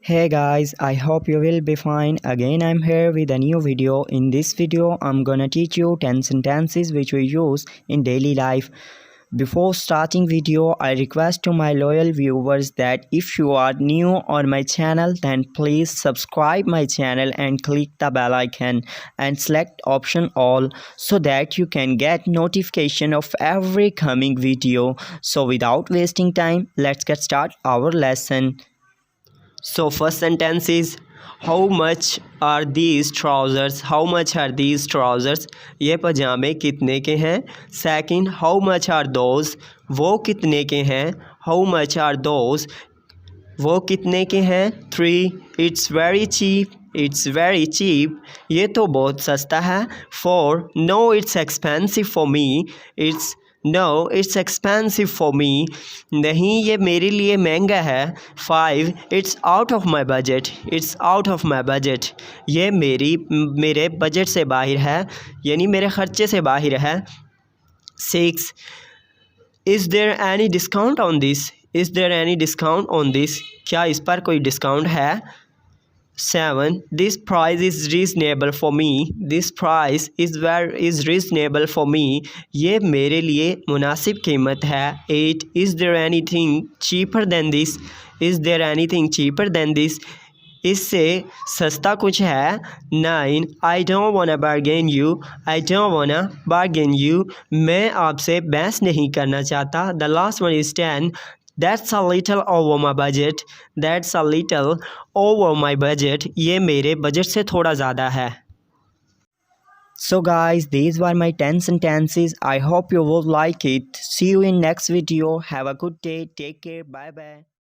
Hey guys, I hope you will be fine. Again, I'm here with a new video. In this video, I'm gonna teach you 10 sentences which we use in daily life. Before starting video, I request to my loyal viewers that if you are new on my channel, then please subscribe my channel and click the bell icon and select option all so that you can get notification of every coming video. So without wasting time, let's get started our lesson. So first sentence is how much are these trousers? How much are these trousers? ये पजामे कितने के हैं? Second, how much are those? वो कितने के हैं? How much are those? वो कितने के हैं? 3, it's very cheap. It's very cheap. ये तो बहुत सस्ता है. 4, no, it's expensive for me. No, it's expensive for me. नहीं, ये मेरे लिए महंगा है. 5, it's out of my budget. It's out of my budget. ये मेरे बजट से बाहर है, यानी मेरे खर्चे से बाहर है. 6, is there any discount on this? Is there any discount on this? क्या इस पर कोई डिस्काउंट है? 7, this price is reasonable for me. This price is reasonable for me. ये मेरे लिए मुनासिब कीमत है. 8, is there anything cheaper than this? Is there anything cheaper than this? इससे सस्ता कुछ है? 9, I don't wanna bargain you. I don't wanna bargain you. मैं आपसे बहस नहीं करना चाहता. The last one is 10. That's a little over my budget. That's a little over my budget. ये मेरे बजट से थोड़ा ज़्यादा है. So guys, these were my 10 sentences. I hope you will like it. See you in next video. Have a good day. Take care. Bye bye.